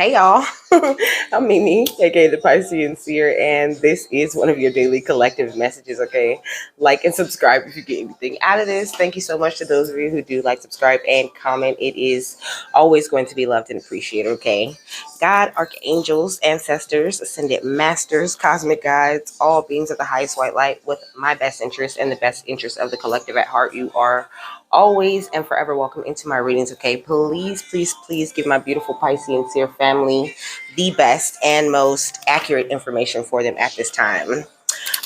Hey y'all, I'm Mimi, aka the Piscean Seer, and this is one of your daily collective messages. Okay, like and subscribe if you get anything out of this. Thank you so much to those of you who do like, subscribe, and comment. It is always going to be loved and appreciated. Okay, God, archangels, ancestors, ascended masters, cosmic guides, all beings of the highest white light, with my best interest and the best interest of the collective at heart. You are always and forever welcome into my readings. Okay, please, please, please give my beautiful Piscean Seer family the best and most accurate information for them at this time.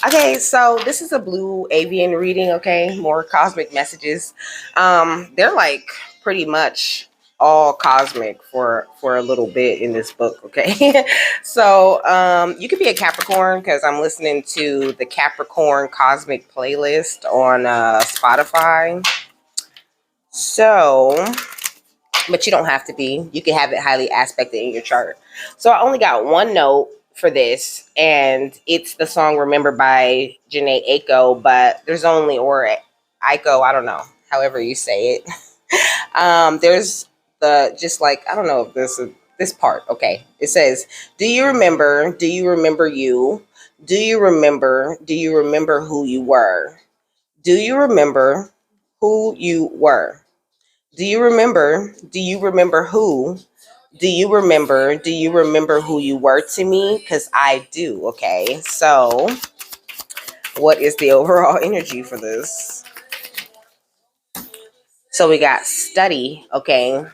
Okay, so this is a blue avian reading. Okay, more cosmic messages. They're like pretty much all cosmic for a little bit in this book. Okay, so you could be a Capricorn because I'm listening to the Capricorn cosmic playlist on Spotify. So, but you don't have to be. You can have it highly aspected in your chart. So I only got one note for this, and it's the song "Remember" by Janae Aiko. But there's only, or Aiko, I don't know, however you say it. There's the just like I don't know if this part. Okay, it says, "Do you remember? Do you remember you? Do you remember? Do you remember who you were? Do you remember who you were?" Do you remember? Do you remember who? Do you remember? Do you remember who you were to me? Because I do. Okay. So, what is the overall energy for this? So, we got study. Okay.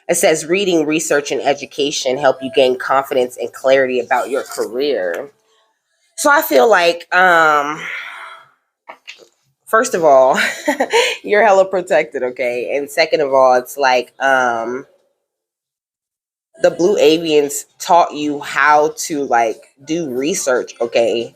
It says reading, research, and education help you gain confidence and clarity about your career. So, I feel like, first of all, you're hella protected. Okay. And second of all, it's like, the blue avians taught you how to like do research. Okay,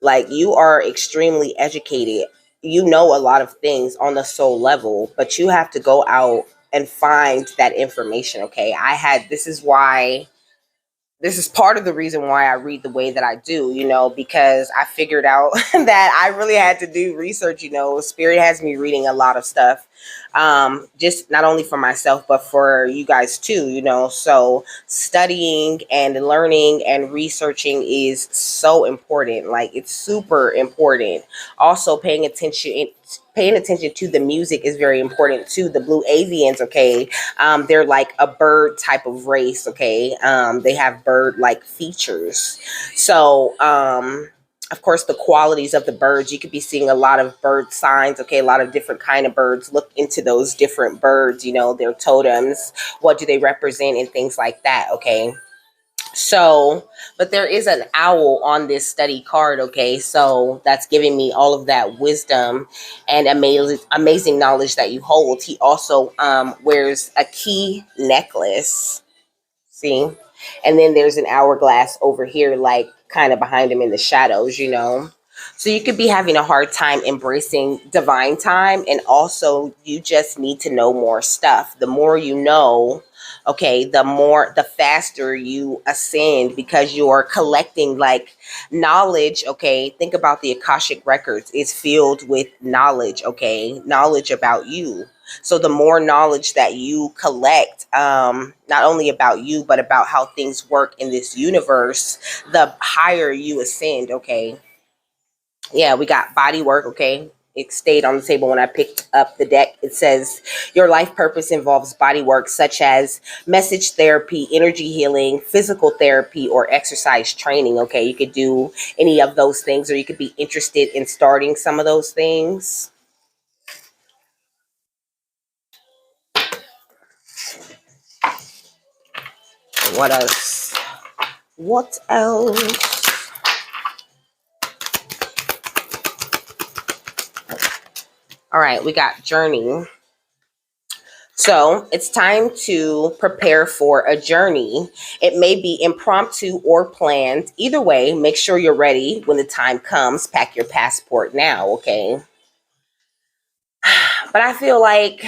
like you are extremely educated, you know a lot of things on the soul level, but you have to go out and find that information. Okay, this is part of the reason why I read the way that I do, because I figured out that I really had to do research. Spirit has me reading a lot of stuff, just not only for myself, but for you guys too, So studying and learning and researching is so important. Like it's super important. Also paying attention to the music is very important too. The blue avians, okay, they're like a bird type of race. Okay, they have bird like features. So of course, the qualities of the birds, you could be seeing a lot of bird signs. Okay, a lot of different kind of birds. Look into those different birds, their totems, what do they represent, and things like that. Okay, so, but there is an owl on this study card. Okay, so that's giving me all of that wisdom and amazing knowledge that you hold. He also wears a key necklace. See, and then there's an hourglass over here, like kind of behind him in the shadows. So you could be having a hard time embracing divine time, and also you just need to know more stuff. The more you know, okay, the faster you ascend, because you are collecting like knowledge. Okay, think about the Akashic records. It's filled with knowledge. Okay, knowledge about you. So the more knowledge that you collect, not only about you, but about how things work in this universe, the higher you ascend. Okay, yeah, we got body work. Okay, it stayed on the table when I picked up the deck. It says your life purpose involves body work such as message therapy, energy healing, physical therapy, or exercise training. Okay, you could do any of those things, or you could be interested in starting some of those things. What else? What else? All right, we got journey. So it's time to prepare for a journey. It may be impromptu or planned. Either way, make sure you're ready when the time comes. Pack your passport now, okay? But I feel like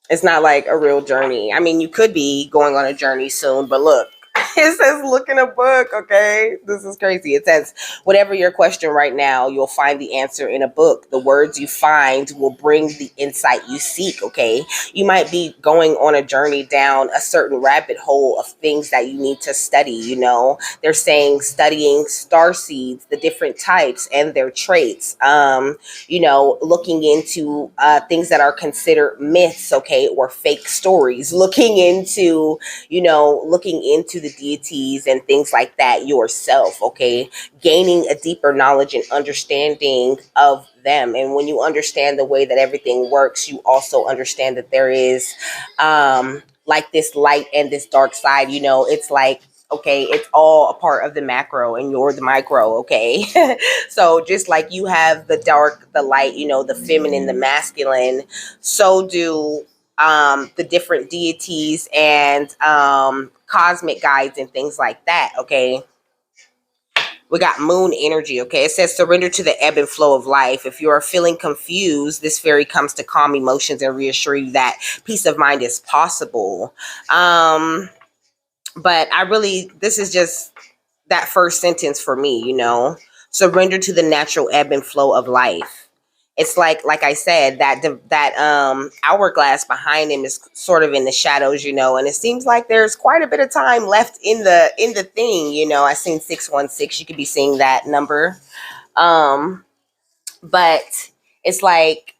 it's not like a real journey. I mean, you could be going on a journey soon, but look. It says look in a book, okay? This is crazy. It says, whatever your question right now, you'll find the answer in a book. The words you find will bring the insight you seek, okay? You might be going on a journey down a certain rabbit hole of things that you need to study, you know? They're saying studying star seeds, the different types and their traits. You know, looking into things that are considered myths, okay, or fake stories, looking into, you know, looking into the deities and things like that yourself, okay, gaining a deeper knowledge and understanding of them. And when you understand the way that everything works, you also understand that there is like this light and this dark side, you know, it's like, okay, it's all a part of the macro and you're the micro, okay? So just like you have the dark, the light, you know, the feminine, the masculine, so do the different deities and cosmic guides and things like that, okay? We got moon energy, okay? It says surrender to the ebb and flow of life. If you are feeling confused, this fairy comes to calm emotions and reassure you that peace of mind is possible. But I really, this is just that first sentence for me, you know, surrender to the natural ebb and flow of life. It's like I said, that hourglass behind him is sort of in the shadows, you know, and it seems like there's quite a bit of time left in the thing, you know. I seen 616. You could be seeing that number. But it's like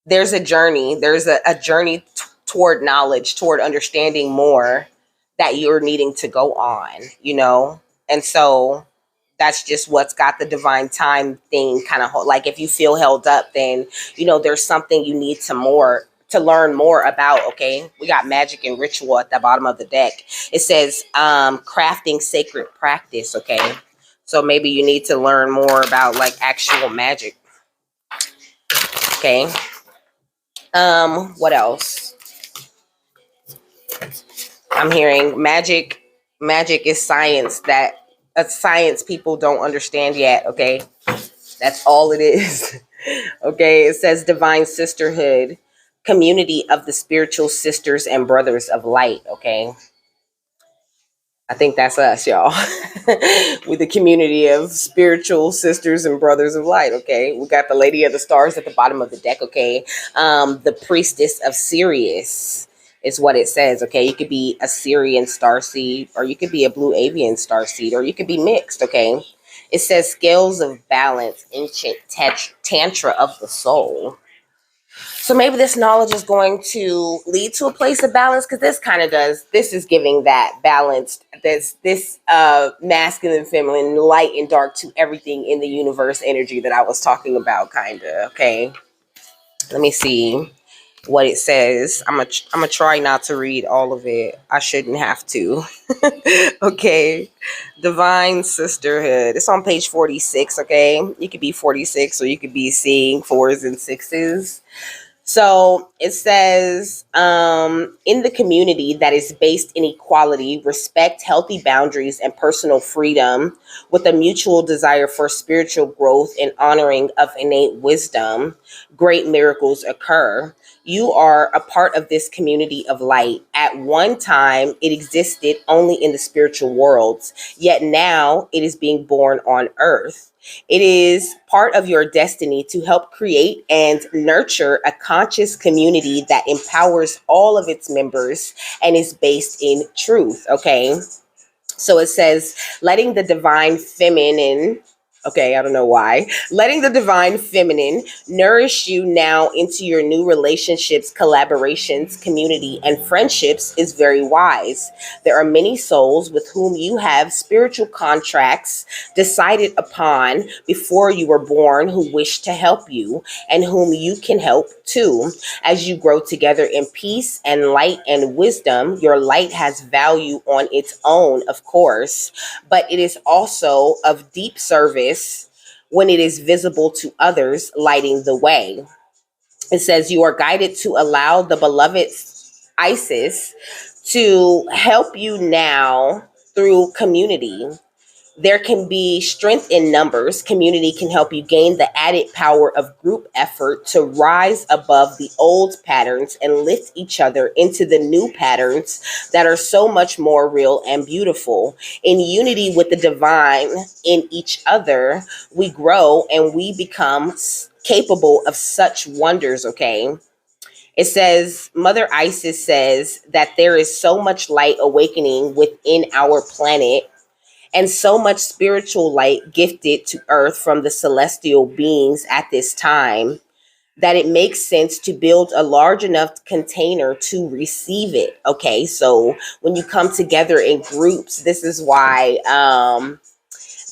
there's a journey. There's a journey toward knowledge, toward understanding more that you're needing to go on, you know? And so that's just what's got the divine time thing kind of like, if you feel held up, then, you know, there's something you need to learn more about, okay? We got magic and ritual at the bottom of the deck. It says crafting sacred practice, okay? So maybe you need to learn more about like actual magic, okay? What else? I'm hearing magic is science that science people don't understand yet, okay? That's all it is. Okay, it says divine sisterhood, community of the spiritual sisters and brothers of light, okay? I think that's us, y'all. With the community of spiritual sisters and brothers of light, okay? We got the Lady of the Stars at the bottom of the deck, okay? The Priestess of Sirius is what it says, okay? You could be a Syrian starseed, or you could be a blue avian starseed, or you could be mixed, okay? It says scales of balance, ancient tantra of the soul. So maybe this knowledge is going to lead to a place of balance, because this kind of does. This is giving that balanced, this masculine, feminine, light and dark to everything in the universe energy that I was talking about, kind of. Okay, let me see what it says. I'm gonna try not to read all of it. I shouldn't have to. Okay, divine sisterhood. It's on page 46. Okay, you could be 46, or you could be seeing fours and sixes. So it says, in the community that is based in equality, respect, healthy boundaries, and personal freedom, with a mutual desire for spiritual growth and honoring of innate wisdom, great miracles occur. You are a part of this community of light. At one time, it existed only in the spiritual worlds, yet now it is being born on earth. It is part of your destiny to help create and nurture a conscious community that empowers all of its members and is based in truth. Okay. So it says, letting the divine feminine, okay, I don't know why, letting the divine feminine nourish you now into your new relationships, collaborations, community, and friendships is very wise. There are many souls with whom you have spiritual contracts decided upon before you were born who wish to help you and whom you can help too. As you grow together in peace and light and wisdom, your light has value on its own, of course, but it is also of deep service when it is visible to others, lighting the way. It says you are guided to allow the beloved Isis to help you now through community. There can be strength in numbers. Community can help you gain the added power of group effort to rise above the old patterns and lift each other into the new patterns that are so much more real and beautiful. In unity with the divine in each other, we grow and we become capable of such wonders, okay? It says, Mother Isis says that there is so much light awakening within our planet and so much spiritual light gifted to earth from the celestial beings at this time that it makes sense to build a large enough container to receive it. Okay, so when you come together in groups, this is why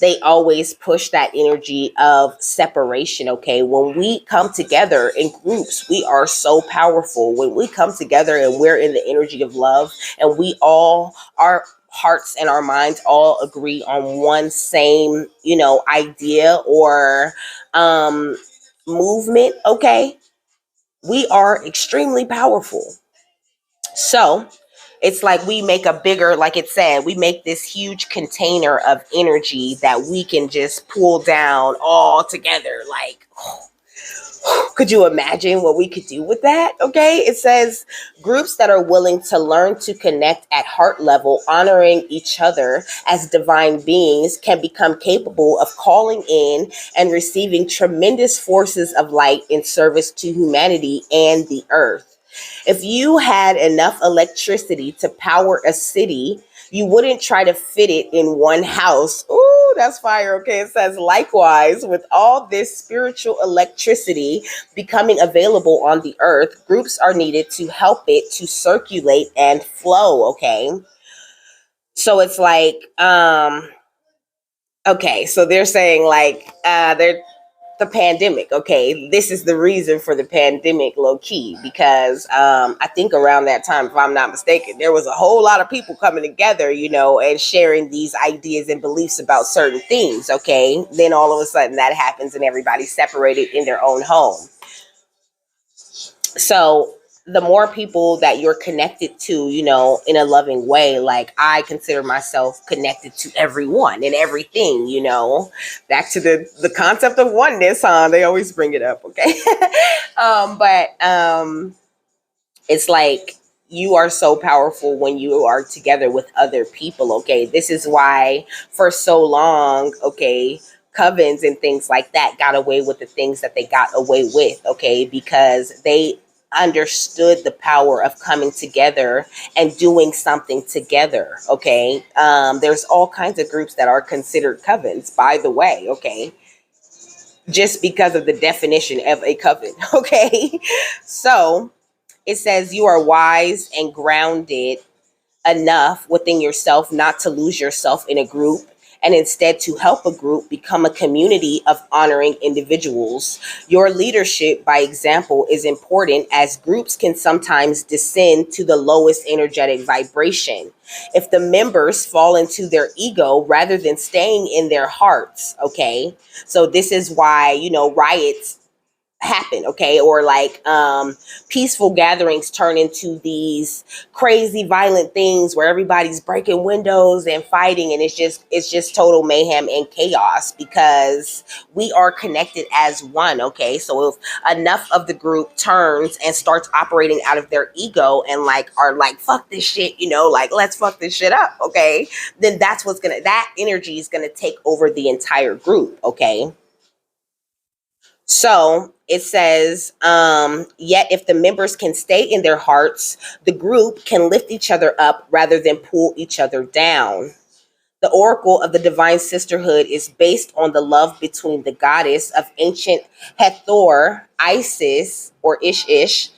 they always push that energy of separation. Okay, when we come together in groups, we are so powerful. When we come together and we're in the energy of love, and we all, our hearts and our minds all agree on one same, idea or um movement, okay, we are extremely powerful. So it's like we make a bigger, like it said, we make this huge container of energy that we can just pull down all together. Like, could you imagine what we could do with that? Okay. It says groups that are willing to learn to connect at heart level, honoring each other as divine beings, can become capable of calling in and receiving tremendous forces of light in service to humanity and the earth. If you had enough electricity to power a city, you wouldn't try to fit it in one house. Ooh, that's fire. Okay. It says, likewise, with all this spiritual electricity becoming available on the earth, groups are needed to help it to circulate and flow. Okay. So it's like, okay, so they're saying like, they're the pandemic. Okay, this is the reason for the pandemic, low key, because I think around that time, if I'm not mistaken, there was a whole lot of people coming together, and sharing these ideas and beliefs about certain things. Okay, then all of a sudden that happens and everybody's separated in their own home. So the more people that you're connected to, in a loving way, like I consider myself connected to everyone and everything, back to the concept of oneness, huh? They always bring it up. Okay. But it's like you are so powerful when you are together with other people. Okay, this is why for so long, okay, covens and things like that got away with the things that they got away with. Okay, because they understood the power of coming together and doing something together. Okay, there's all kinds of groups that are considered covens, by the way. Okay, just because of the definition of a coven. Okay, so it says you are wise and grounded enough within yourself not to lose yourself in a group, and instead to help a group become a community of honoring individuals. Your leadership by example is important, as groups can sometimes descend to the lowest energetic vibration if the members fall into their ego rather than staying in their hearts. Okay, so this is why riots happen, okay, or like peaceful gatherings turn into these crazy violent things where everybody's breaking windows and fighting, and it's just total mayhem and chaos because we are connected as one. Okay, so if enough of the group turns and starts operating out of their ego and like are like, fuck this shit, like let's fuck this shit up, okay, then that energy is gonna take over the entire group. Okay, so it says, yet if the members can stay in their hearts, the group can lift each other up rather than pull each other down. The oracle of the divine sisterhood is based on the love between the goddess of ancient Hathor, Isis, or Ish,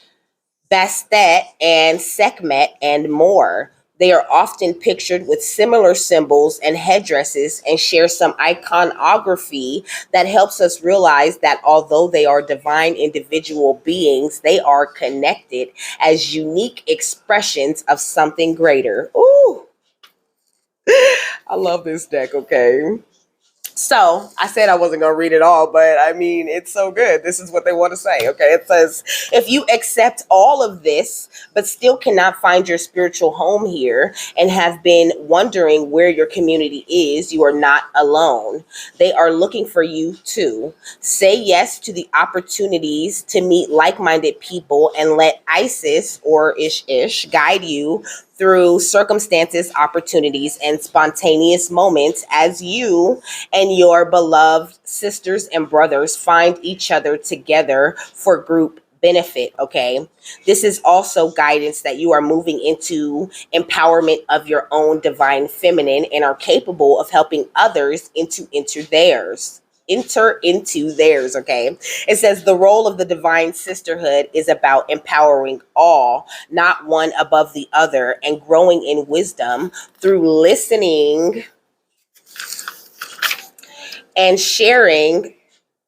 Bastet, and Sekhmet, and more. They are often pictured with similar symbols and headdresses and share some iconography that helps us realize that although they are divine individual beings, they are connected as unique expressions of something greater. Ooh, I love this deck, okay? So I said I wasn't going to read it all, but I mean, it's so good. This is what they want to say. Okay. It says, if you accept all of this, but still cannot find your spiritual home here and have been wondering where your community is, you are not alone. They are looking for you too. Say yes to the opportunities to meet like minded people and let Isis or Ish Ish guide you through circumstances, opportunities, and spontaneous moments as you and your beloved sisters and brothers find each other together for group benefit. Okay. This is also guidance that you are moving into empowerment of your own divine feminine and are capable of helping others into theirs. Enter into theirs. Okay. It says the role of the divine sisterhood is about empowering all, not one above the other, and growing in wisdom through listening and sharing,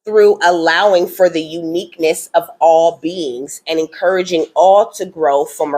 through allowing for the uniqueness of all beings and encouraging all to grow from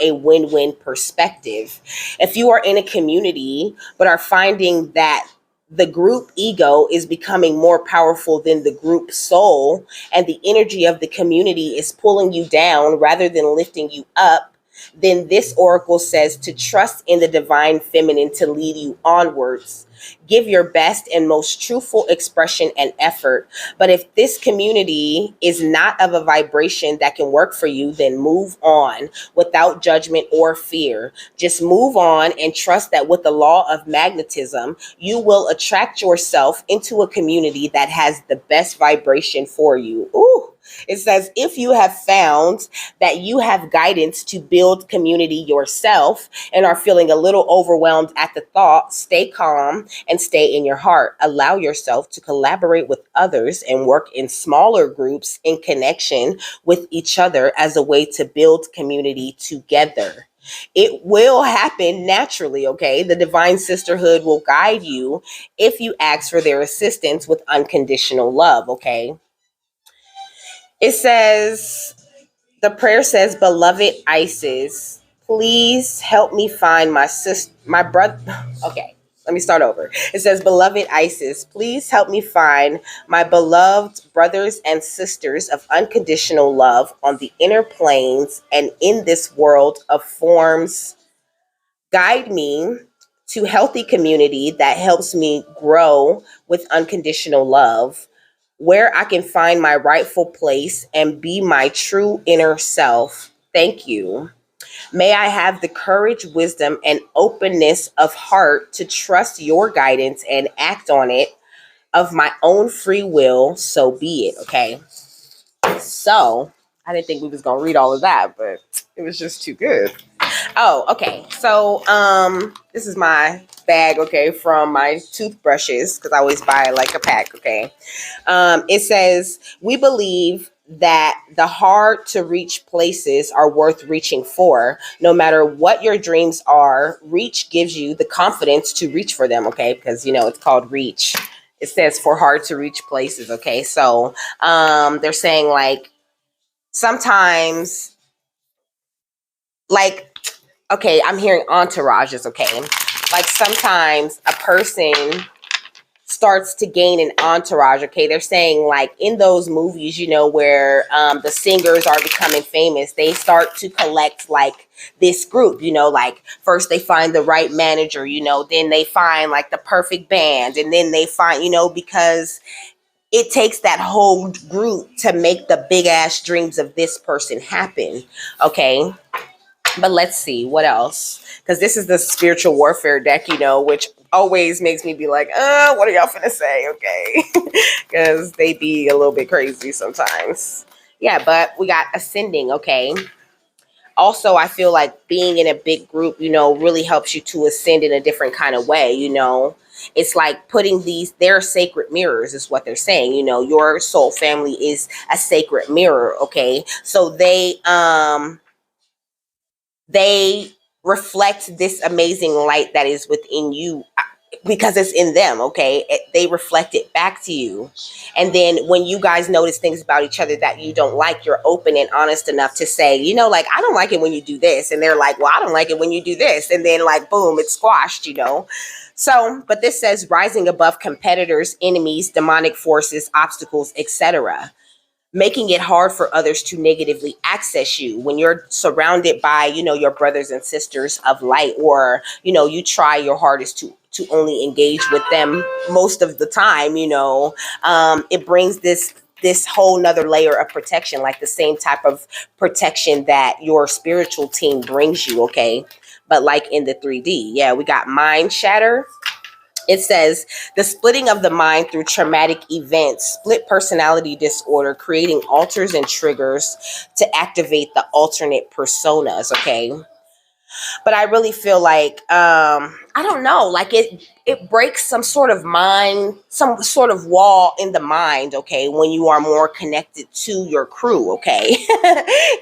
a win-win perspective. If you are in a community but are finding that the group ego is becoming more powerful than the group soul and the energy of the community is pulling you down rather than lifting you up, then this oracle says to trust in the divine feminine to lead you onwards. Give your best and most truthful expression and effort. But if this community is not of a vibration that can work for you, then move on without judgment or fear. Just move on and trust that with the law of magnetism, you will attract yourself into a community that has the best vibration for you. Ooh. It says, if you have found that you have guidance to build community yourself and are feeling a little overwhelmed at the thought, stay calm and stay in your heart. Allow yourself to collaborate with others and work in smaller groups in connection with each other as a way to build community together. It will happen naturally, okay? The divine sisterhood will guide you if you ask for their assistance with unconditional love, okay? It says, the prayer says, beloved Isis, please help me find my brother. Okay, let me start over. It says, beloved Isis, please help me find my beloved brothers and sisters of unconditional love on the inner planes and in this world of forms. Guide me to healthy community that helps me grow with unconditional love, where I can find my rightful place and be my true inner self. Thank you. May I have the courage, wisdom, and openness of heart to trust your guidance and act on it of my own free will. So be it. Okay. So I didn't think we was gonna read all of that, but it was just too good. Oh, okay. So, this is my bag, okay, from my toothbrushes because I always buy like a pack, okay. It says, we believe that the hard to reach places are worth reaching for. No matter what your dreams are, reach gives you the confidence to reach for them, okay, because it's called reach. It says for hard to reach places, okay. So, they're saying like sometimes, like, okay, I'm hearing entourages, okay? Like sometimes a person starts to gain an entourage, okay? They're saying like in those movies, where the singers are becoming famous, they start to collect like this group, like first they find the right manager, then they find like the perfect band, and then they find, because it takes that whole group to make the big ass dreams of this person happen, okay? But let's see what else, because this is the spiritual warfare deck, which always makes me be like, what are y'all finna say? Okay, because they be a little bit crazy sometimes. Yeah, but we got ascending. Okay. Also, I feel like being in a big group, really helps you to ascend in a different kind of way. It's like putting they're sacred mirrors, is what they're saying. Your soul family is a sacred mirror. Okay, so they reflect this amazing light that is within you. because it's in them. Okay, they reflect it back to you. And then when you guys notice things about each other that you don't like, you're open and honest enough to say, like, I don't like it when you do this, and they're like, well, I don't like it when you do this, and then like boom, it's squashed. So but this says rising above competitors, enemies, demonic forces, obstacles, etc., making it hard for others to negatively access you when you're surrounded by, your brothers and sisters of light, or, you try your hardest to only engage with them most of the time. It brings this whole nother layer of protection, like the same type of protection that your spiritual team brings you. Okay, but like in the 3D, yeah, we got mind shatter. It says the splitting of the mind through traumatic events, split personality disorder, creating alters and triggers to activate the alternate personas. Okay. But I really feel like, I don't know, like it breaks some sort of mind, some sort of wall in the mind. Okay. When you are more connected to your crew. Okay.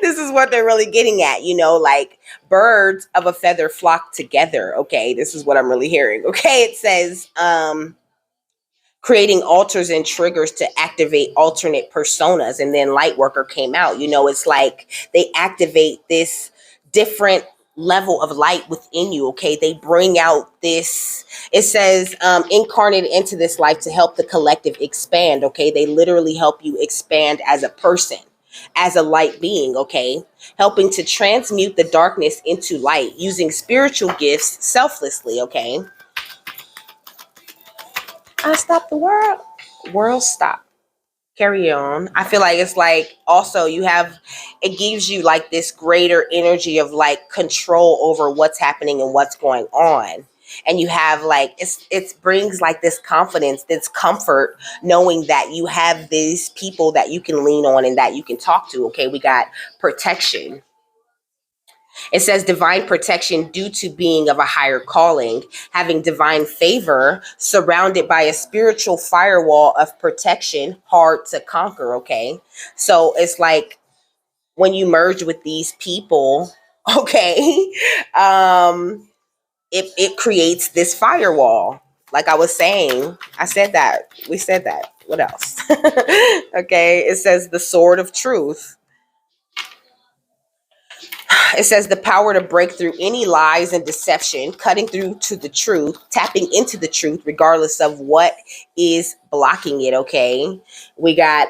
This is what they're really getting at, like birds of a feather flock together. Okay. This is what I'm really hearing. Okay. It says, creating alters and triggers to activate alternate personas. And then Lightworker came out. It's like they activate this different level of light within you. Okay, they bring out this. It says, incarnated into this life to help the collective expand. Okay, they literally help you expand as a person, as a light being. Okay, helping to transmute the darkness into light using spiritual gifts selflessly. Okay, I stop the world. World stop. Carry on. I feel like it's like also it gives you like this greater energy of like control over what's happening and what's going on. And you have like, it brings like this confidence, this comfort, knowing that you have these people that you can lean on and that you can talk to. Okay, we got protection. It says divine protection due to being of a higher calling, having divine favor, surrounded by a spiritual firewall of protection, hard to conquer. Okay. So it's like when you merge with these people, okay, it creates this firewall. Like I was saying, I said that. We said that. What else? Okay. It says the sword of truth. It says the power to break through any lies and deception, cutting through to the truth, tapping into the truth, regardless of what is blocking it. Okay. We got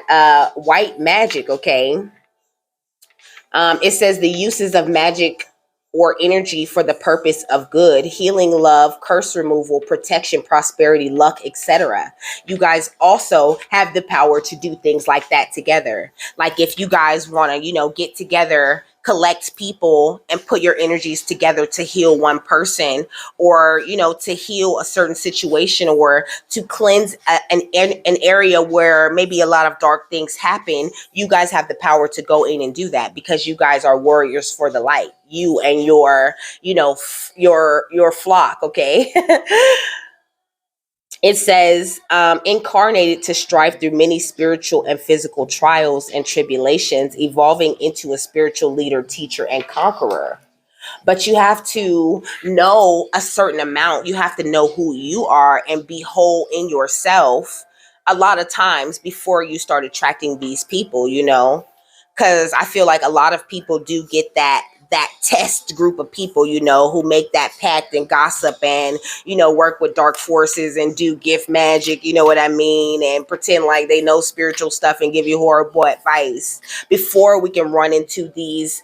white magic. Okay. It says the uses of magic or energy for the purpose of good, healing, love, curse removal, protection, prosperity, luck, etc. You guys also have the power to do things like that together. Like if you guys want to, get together, collect people and put your energies together to heal one person, or, to heal a certain situation, or to cleanse an area where maybe a lot of dark things happen, you guys have the power to go in and do that because you guys are warriors for the light. You and your, your flock. Okay. It says, incarnated to strive through many spiritual and physical trials and tribulations, evolving into a spiritual leader, teacher, and conqueror. But you have to know a certain amount. You have to know who you are and be whole in yourself a lot of times before you start attracting these people, because I feel like a lot of people do get that test group of people, who make that pact and gossip and, work with dark forces and do gift magic, you know what I mean? And pretend like they know spiritual stuff and give you horrible advice before we can run into these,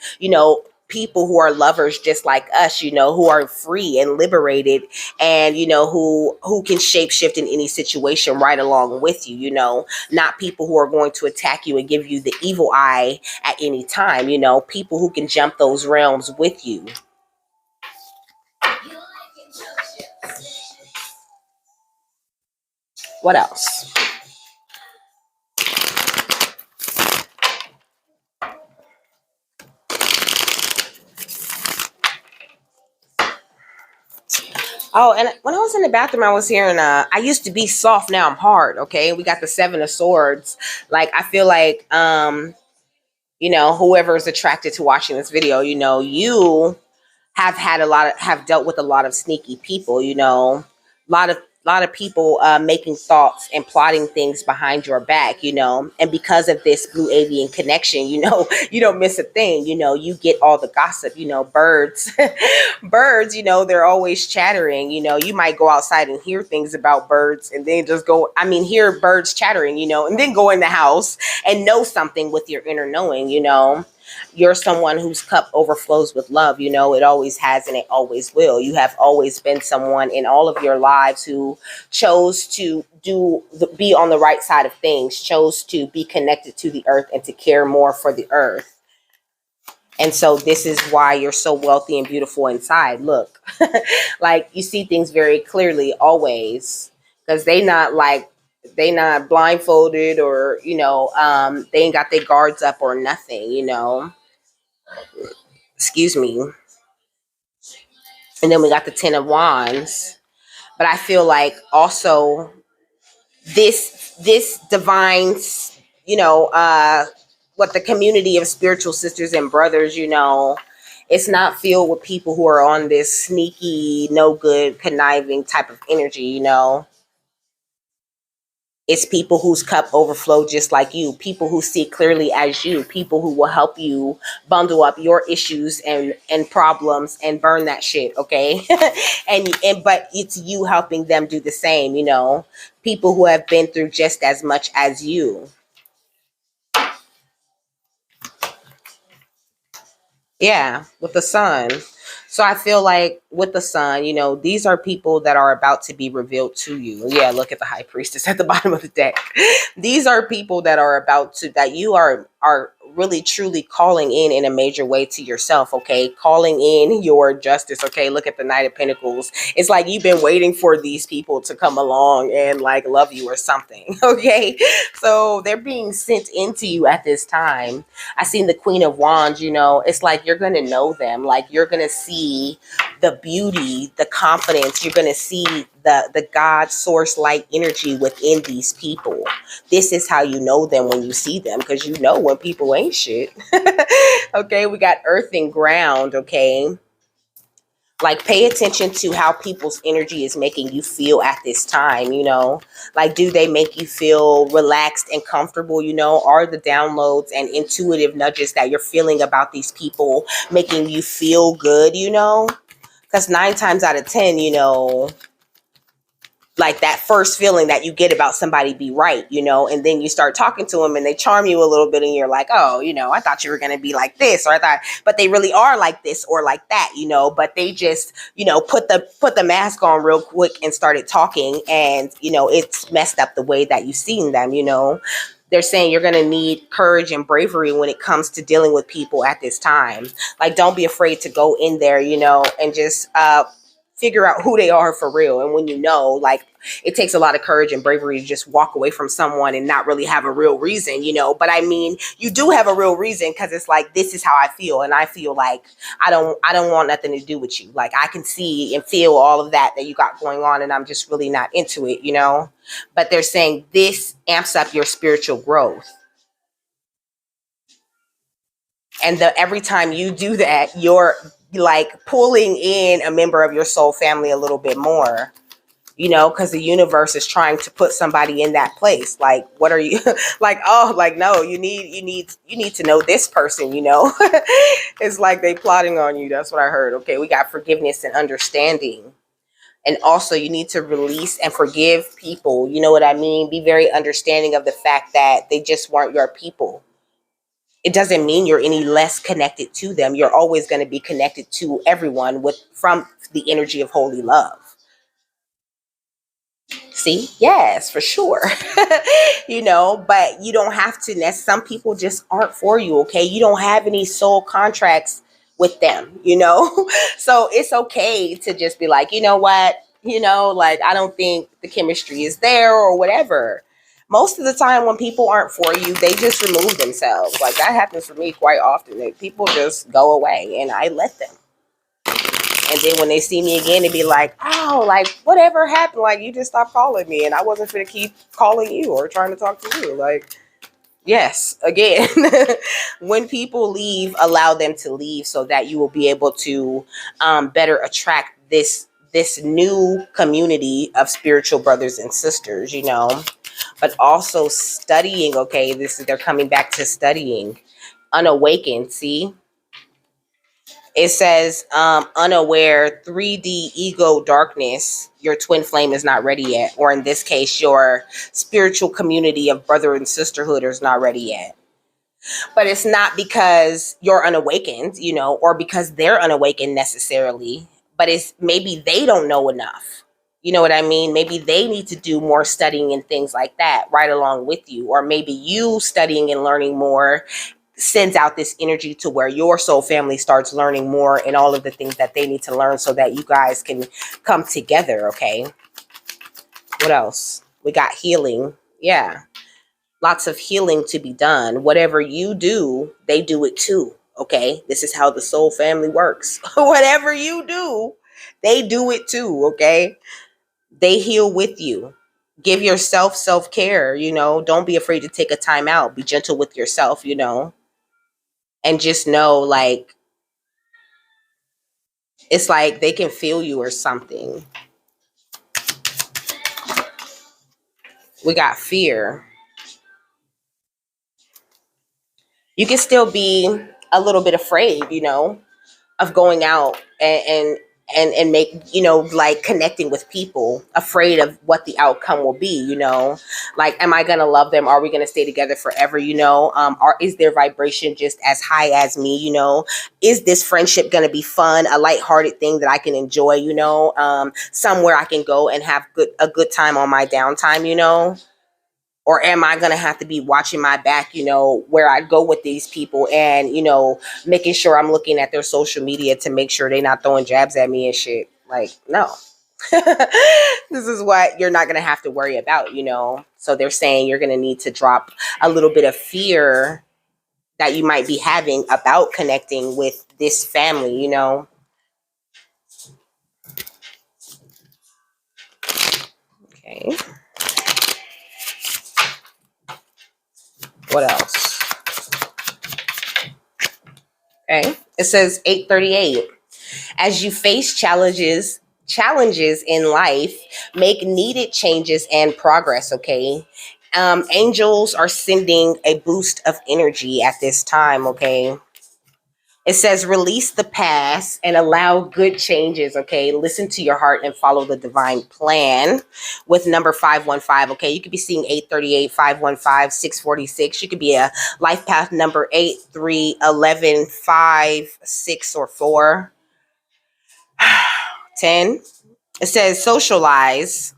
people who are lovers just like us, who are free and liberated, and who can shape shift in any situation right along with you, not people who are going to attack you and give you the evil eye at any time, people who can jump those realms with you. What else? Oh, and when I was in the bathroom, I was hearing, I used to be soft, now I'm hard. Okay. We got the Seven of Swords. Like, I feel like, whoever is attracted to watching this video, you have dealt with a lot of sneaky people, lot of people making thoughts and plotting things behind your back, and because of this blue avian connection, you don't miss a thing. You get all the gossip. Birds birds, they're always chattering. You might go outside and hear things about birds, and then just go, hear birds chattering, and then go in the house and know something with your inner knowing. You're someone whose cup overflows with love. It always has and it always will. You have always been someone in all of your lives who chose to be on the right side of things, chose to be connected to the earth and to care more for the earth. And so this is why you're so wealthy and beautiful inside. Look, like you see things very clearly always, because they not blindfolded, or they ain't got their guards up or nothing. Excuse me. And then we got the Ten of Wands. But I feel like also this divines, what the community of spiritual sisters and brothers, it's not filled with people who are on this sneaky, no good, conniving type of energy. It's people whose cup overflow just like you, people who see clearly as you, people who will help you bundle up your issues and problems and burn that shit, okay? and but it's you helping them do the same, people who have been through just as much as you. Yeah, with the sun. So I feel like with the sun, these are people that are about to be revealed to you. Yeah, look at the high priestess at the bottom of the deck. These are people that are that you are really truly calling in a major way to yourself, okay? Calling in your justice, okay? Look at the Knight of Pentacles. It's like you've been waiting for these people to come along and like love you or something, okay? So they're being sent into you at this time. I seen the Queen of Wands, it's like you're going to know them. Like you're going to see the beauty, the confidence. You're going to see the God source light energy within these people. This is how you know them when you see them, because you know when people ain't shit. Okay, we got earth and ground, okay? Like pay attention to how people's energy is making you feel at this time. Like do they make you feel relaxed and comfortable? Are the downloads and intuitive nudges that you're feeling about these people making you feel good? Because 9 times out of 10, like that first feeling that you get about somebody be right, and then you start talking to them and they charm you a little bit and you're like, oh, I thought you were going to be like this, or I thought, but they really are like this or like that, but they just, put the mask on real quick and started talking, and, it's messed up the way that you've seen them. They're saying you're going to need courage and bravery when it comes to dealing with people at this time. Like, don't be afraid to go in there, and just, figure out who they are for real. And when like it takes a lot of courage and bravery to just walk away from someone and not really have a real reason, but you do have a real reason, because it's like, this is how I feel, and I feel like I don't want nothing to do with you. Like I can see and feel all of that you got going on, and I'm just really not into it, but they're saying this amps up your spiritual growth. And every time you do that, you're like pulling in a member of your soul family a little bit more, because the universe is trying to put somebody in that place. Like, what are you like? Oh, like, no, you need to know this person, It's like they plotting on you. That's what I heard. Okay, we got forgiveness and understanding. And also you need to release and forgive people. You know what I mean? Be very understanding of the fact that they just weren't your people. It doesn't mean you're any less connected to them. You're always going to be connected to everyone from the energy of holy love. See? Yes, for sure. But you don't have to. Some people just aren't for you, okay? You don't have any soul contracts with them, So it's okay to just be like, you know what? Like, I don't think the chemistry is there or whatever. Most of the time when people aren't for you, they just remove themselves. Like, that happens for me quite often. People just go away and I let them. And then when they see me again, they be like, oh, like, whatever happened? Like, you just stopped calling me, and I wasn't going to keep calling you or trying to talk to you. Like, yes, again, when people leave, allow them to leave so that you will be able to better attract this new community of spiritual brothers and sisters, you know, but also studying. Okay, this is, they're coming back to studying. Unawakened, see, it says unaware, 3D ego darkness, your twin flame is not ready yet, or in this case your spiritual community of brother and sisterhood is not ready yet. But it's not because you're unawakened, you know, or because they're unawakened necessarily, but it's maybe they don't know enough. You know what I mean? Maybe they need to do more studying and things like that right along with you. Or maybe you studying and learning more sends out this energy to where your soul family starts learning more and all of the things that they need to learn so that you guys can come together. Okay. What else? We got healing. Yeah. Lots of healing to be done. Whatever you do, they do it too. Okay. This is how the soul family works. Whatever you do, they do it too. Okay. They heal with you. Give yourself self-care, you know. Don't be afraid to take a time out. Be gentle with yourself, you know. And just know, like, it's like they can feel you or something. We got fear. You can still be a little bit afraid, you know, of going out and make, you know, like connecting with people, afraid of what the outcome will be, you know. Like, am I gonna love them? Are we gonna stay together forever, you know? Or is their vibration just as high as me, you know? Is this friendship gonna be fun, a lighthearted thing that I can enjoy, you know? Somewhere I can go and have a good time on my downtime, you know? Or am I gonna have to be watching my back, you know, where I go with these people and, you know, making sure I'm looking at their social media to make sure they're not throwing jabs at me and shit. Like, no. This is what you're not gonna have to worry about, you know. So they're saying you're gonna need to drop a little bit of fear that you might be having about connecting with this family, you know. Okay. What else? Okay. It says 838. As you face challenges in life, make needed changes and progress. Okay. Angels are sending a boost of energy at this time. Okay. It says release the past and allow good changes. Okay. Listen to your heart and follow the divine plan with number 515. Okay. You could be seeing 838, 515, 646. You could be a life path number 8, 3, 11, 5, 6, or 4. 10. It says socialize.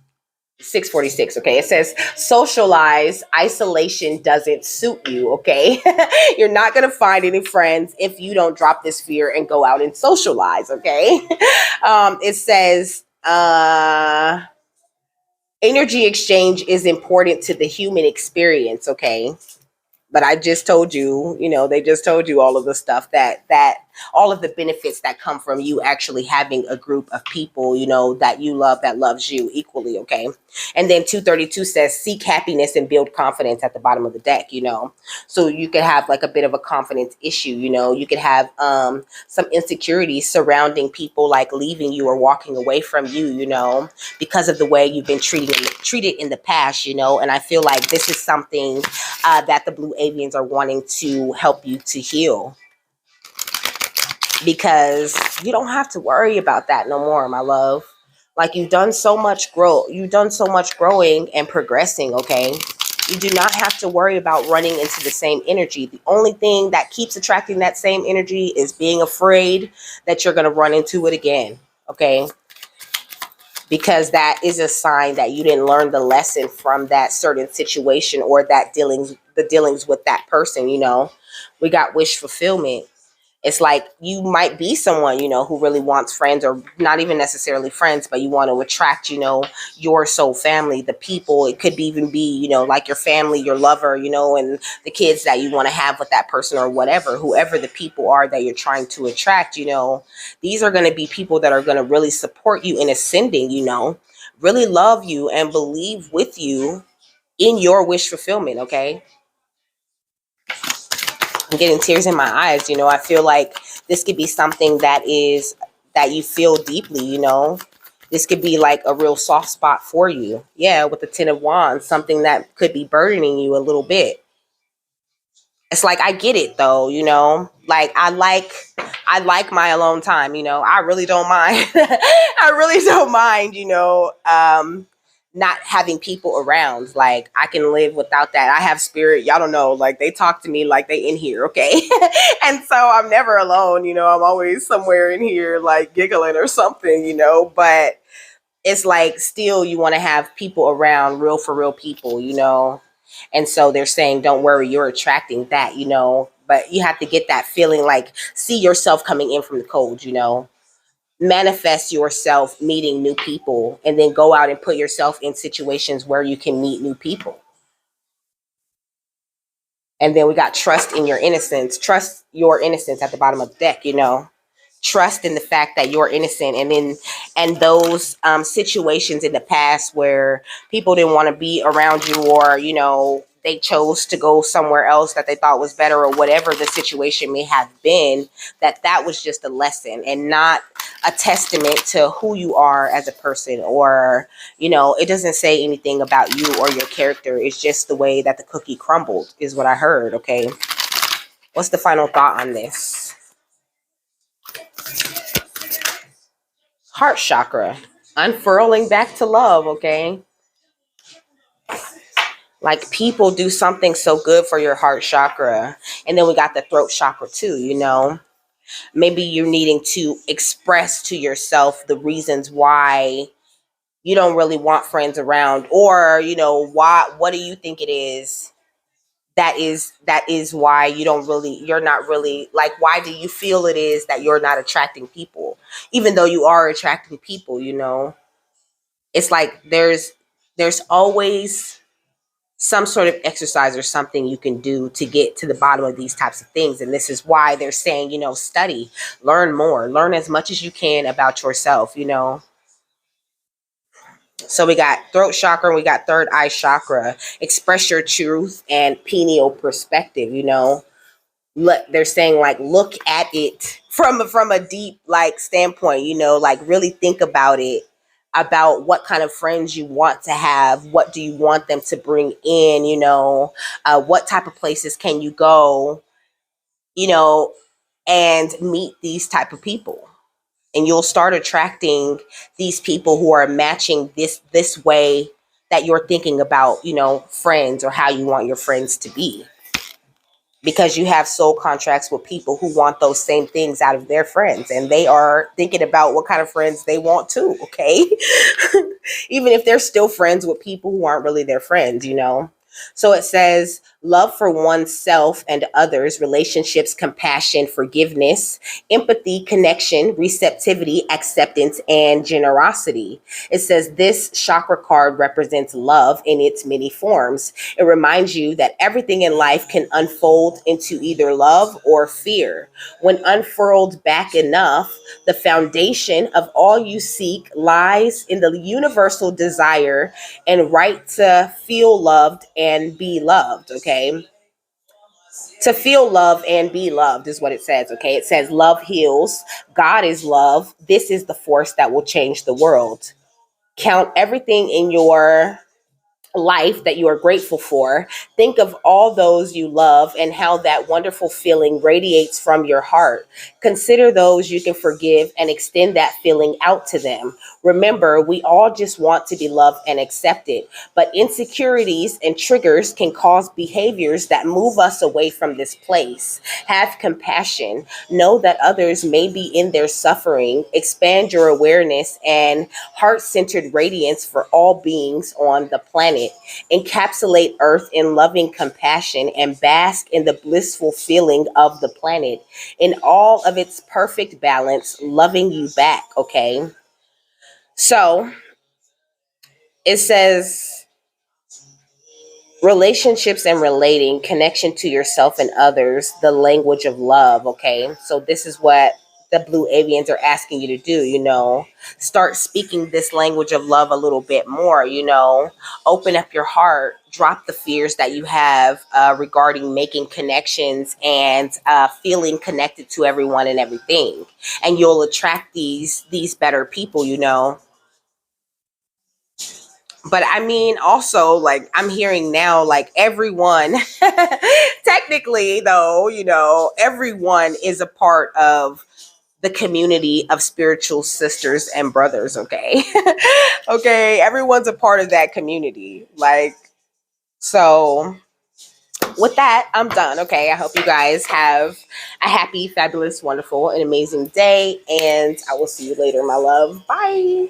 646. Okay. It says socialize. Isolation doesn't suit you. Okay. You're not going to find any friends if you don't drop this fear and go out and socialize. Okay. It says energy exchange is important to the human experience. Okay. But I just told you, you know, they just told you all of the stuff that all of the benefits that come from you actually having a group of people, you know, that you love, that loves you equally. Okay. And then 232 says seek happiness and build confidence at the bottom of the deck, you know. So you could have like a bit of a confidence issue, you know. You could have some insecurities surrounding people like leaving you or walking away from you, you know, because of the way you've been treated in the past, you know. And I feel like this is something that the blue avians are wanting to help you to heal, because you don't have to worry about that no more, my love. Like, you've done so much growing and progressing. Okay. You do not have to worry about running into the same energy. The only thing that keeps attracting that same energy is being afraid that you're going to run into it again. Okay. Because that is a sign that you didn't learn the lesson from that certain situation or the dealings with that person, you know. We got wish fulfillment. It's like you might be someone, you know, who really wants friends, or not even necessarily friends, but you want to attract, you know, your soul family, the people. It could even be, you know, like your family, your lover, you know, and the kids that you want to have with that person, or whatever, whoever the people are that you're trying to attract, you know. These are going to be people that are going to really support you in ascending, you know, really love you and believe with you in your wish fulfillment. Okay. I'm getting tears in my eyes. You know, I feel like this could be something that you feel deeply, you know. This could be like a real soft spot for you. Yeah, with the Ten of Wands, something that could be burdening you a little bit. It's like I get it though, Like I like my alone time, I really don't mind. I really don't mind, not having people around. Like I can live without that. I have spirit. Y'all don't know. Like they talk to me like they in here, okay? And so I'm never alone, I'm always somewhere in here like giggling or something, but it's like still you want to have people around, real for real people, And so they're saying, don't worry, you're attracting that, But you have to get that feeling like see yourself coming in from the cold, Manifest yourself meeting new people and then go out and put yourself in situations where you can meet new people. And then we got trust in your innocence. Trust your innocence at the bottom of the deck, Trust in the fact that you're innocent, and those situations in the past where people didn't want to be around you, or they chose to go somewhere else that they thought was better, or whatever the situation may have been, that was just a lesson and not a testament to who you are as a person, or it doesn't say anything about you or your character. It's just the way that the cookie crumbled is what I heard. Okay, what's the final thought on this? Heart chakra, unfurling back to love. Okay, like people do something so good for your heart chakra. And then we got the throat chakra too, maybe you're needing to express to yourself the reasons why you don't really want friends around, or what do you think it is that is why you're not really, like, why do you feel it is that you're not attracting people, even though you are attracting people, it's like there's always some sort of exercise or something you can do to get to the bottom of these types of things. And this is why they're saying, study, learn more, learn as much as you can about yourself, So we got throat chakra, we got third eye chakra, express your truth and pineal perspective, Look, they're saying like look at it from a deep like standpoint, like really think about it, about what kind of friends you want to have, what do you want them to bring in, what type of places can you go, you know and meet these type of people, and you'll start attracting these people who are matching this way that you're thinking about, friends, or how you want your friends to be, because you have soul contracts with people who want those same things out of their friends, and they are thinking about what kind of friends they want too. Okay. Even if they're still friends with people who aren't really their friends, So it says love for oneself and others, relationships, compassion, forgiveness, empathy, connection, receptivity, acceptance, and generosity. It says this chakra card represents love in its many forms. It reminds you that everything in life can unfold into either love or fear. When unfurled back enough, the foundation of all you seek lies in the universal desire and right to feel loved and be loved. Okay. To feel love and be loved is what it says. Okay. It says love heals. God is love. This is the force that will change the world. Count everything in your life that you are grateful for. Think of all those you love and how that wonderful feeling radiates from your heart. Consider those you can forgive and extend that feeling out to them. Remember, we all just want to be loved and accepted, but insecurities and triggers can cause behaviors that move us away from this place. Have compassion. Know that others may be in their suffering. Expand your awareness and heart centered radiance for all beings on the planet. Encapsulate Earth in loving compassion and bask in the blissful feeling of the planet in all of its perfect balance, loving you back. Okay. So it says relationships and relating, connection to yourself and others, the language of love. Okay. So this is what the blue avians are asking you to do, start speaking this language of love a little bit more, open up your heart, drop the fears that you have regarding making connections and feeling connected to everyone and everything. And you'll attract these better people, But I mean, also, like, I'm hearing now, like, everyone, technically, though, you know, everyone is a part of the community of spiritual sisters and brothers, okay? Okay, everyone's a part of that community. Like, so with that, I'm done. Okay, I hope you guys have a happy, fabulous, wonderful, and amazing day, and I will see you later, my love. Bye.